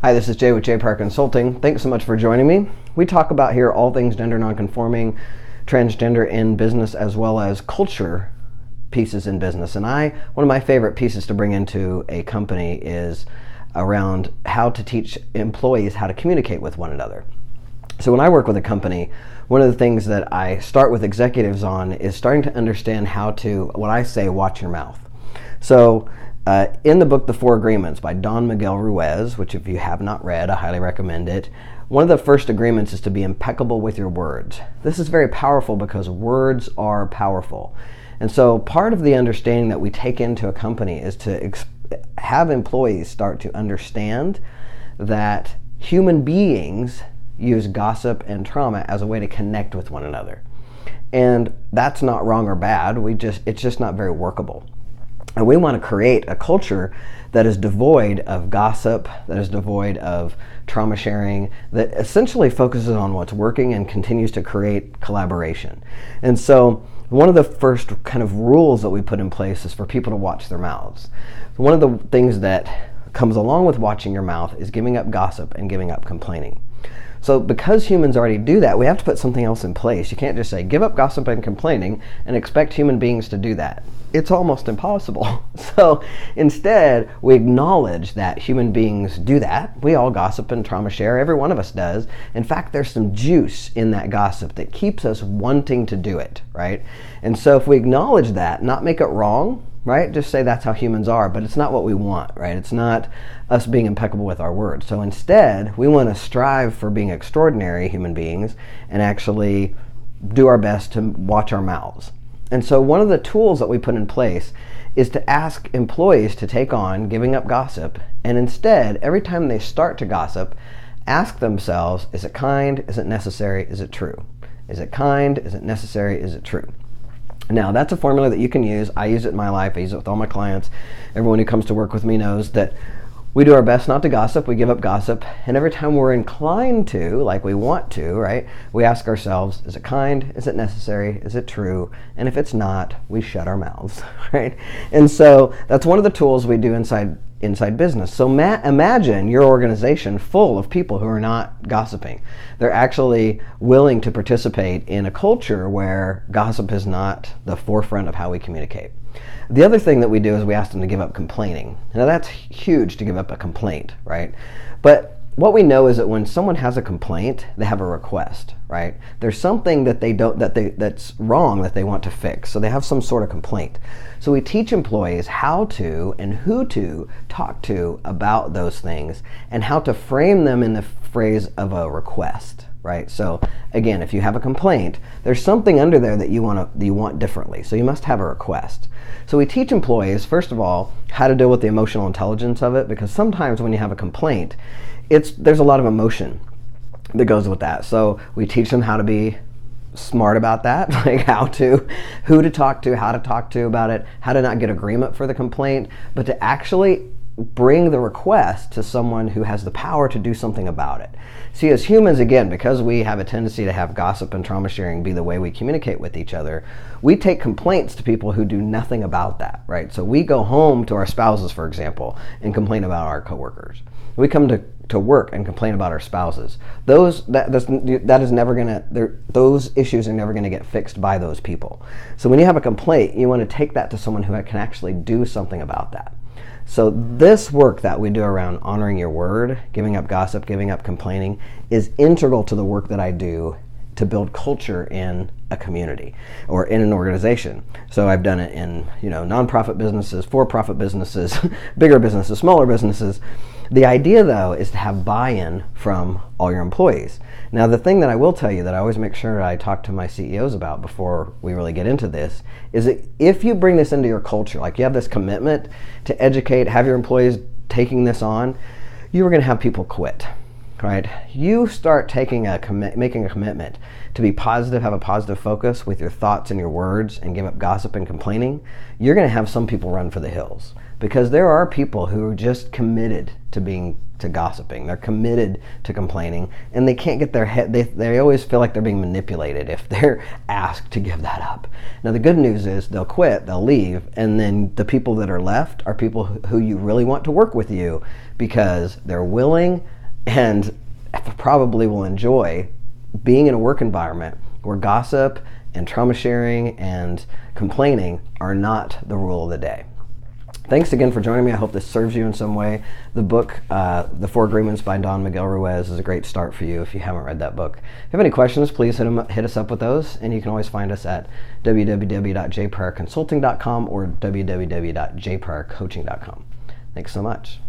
Hi, this is Jay with Pryor Consulting. Thanks so much for joining me. We talk about here all things gender non-conforming, transgender in business, as well as culture pieces in business. And one of my favorite pieces to bring into a company is around how to teach employees how to communicate with one another. So when I work with a company, one of the things that I start with executives on is starting to understand how to, what I say, watch your mouth. So in the book, The 4 Agreements by Don Miguel Ruiz, which if you have not read, I highly recommend it. One of the first agreements is to be impeccable with your words. This is very powerful because words are powerful. And so part of the understanding that we take into a company is to have employees start to understand that human beings use gossip and trauma as a way to connect with one another. And that's not wrong or bad. It's just not very workable. And we want to create a culture that is devoid of gossip, that is devoid of trauma sharing, that essentially focuses on what's working and continues to create collaboration. And so one of the first kind of rules that we put in place is for people to watch their mouths. One of the things that comes along with watching your mouth is giving up gossip and giving up complaining. So because humans already do that, we have to put something else in place. You can't just say, give up gossip and complaining and expect human beings to do that. It's almost impossible. So instead, we acknowledge that human beings do that. We all gossip and trauma share. Every one of us does. In fact, there's some juice in that gossip that keeps us wanting to do it, right? And so if we acknowledge that, not make it wrong, right? Just say that's how humans are, but it's not what we want, right? It's not us being impeccable with our words. So instead, we want to strive for being extraordinary human beings and actually do our best to watch our mouths. And so one of the tools that we put in place is to ask employees to take on giving up gossip, and instead, every time they start to gossip, ask themselves, is it kind? Is it necessary? Is it true? Is it kind? Is it necessary? Is it true? Now, that's a formula that you can use. I use it in my life. I use it with all my clients. Everyone who comes to work with me knows that we do our best not to gossip. We give up gossip. And every time we're inclined to, like we want to, right, we ask ourselves, is it kind? Is it necessary? Is it true? And if it's not, we shut our mouths, right? And so that's one of the tools we do inside business. So imagine your organization full of people who are not gossiping. They're actually willing to participate in a culture where gossip is not the forefront of how we communicate. The other thing that we do is we ask them to give up complaining. Now that's huge, to give up a complaint, right? But what we know is that when someone has a complaint, they have a request, right? There's something that that's wrong that they want to fix. So they have some sort of complaint. So we teach employees how to and who to talk to about those things and how to frame them in the phrase of a request, right? So again, if you have a complaint, there's something under there that you want differently. So you must have a request. So we teach employees, first of all, how to deal with the emotional intelligence of it, because sometimes when you have a complaint, there's a lot of emotion that goes with that. So we teach them how to be smart about that, like who to talk to, how to talk to about it, how to not get agreement for the complaint, but to actually bring the request to someone who has the power to do something about it. See, as humans, again, because we have a tendency to have gossip and trauma sharing be the way we communicate with each other, we take complaints to people who do nothing about that, right? So we go home to our spouses, for example, and complain about our coworkers. We come to work and complain about our spouses. Those issues are never going to get fixed by those people. So when you have a complaint, you want to take that to someone who can actually do something about that. So this work that we do around honoring your word, giving up gossip, giving up complaining, is integral to the work that I do to build culture in a community or in an organization. So I've done it in nonprofit businesses, for-profit businesses, bigger businesses, smaller businesses. The idea, though, is to have buy-in from all your employees. Now, the thing that I will tell you that I always make sure I talk to my CEOs about before we really get into this is that if you bring this into your culture, like you have this commitment to educate, have your employees taking this on, you are going to have people quit, right? You start making a commitment to be positive, have a positive focus with your thoughts and your words, and give up gossip and complaining, you're going to have some people run for the hills. because there are people who are just committed to gossiping. They're committed to complaining, and they can't get their head, they always feel like they're being manipulated if they're asked to give that up. Now the good news is they'll quit, they'll leave, and then the people that are left are people who you really want to work with you, because they're willing and probably will enjoy being in a work environment where gossip and trauma sharing and complaining are not the rule of the day. Thanks again for joining me. I hope this serves you in some way. The book, The 4 Agreements by Don Miguel Ruiz, is a great start for you if you haven't read that book. If you have any questions, please hit us up with those, and you can always find us at www.jpryorconsulting.com or www.jpryorcoaching.com. Thanks so much.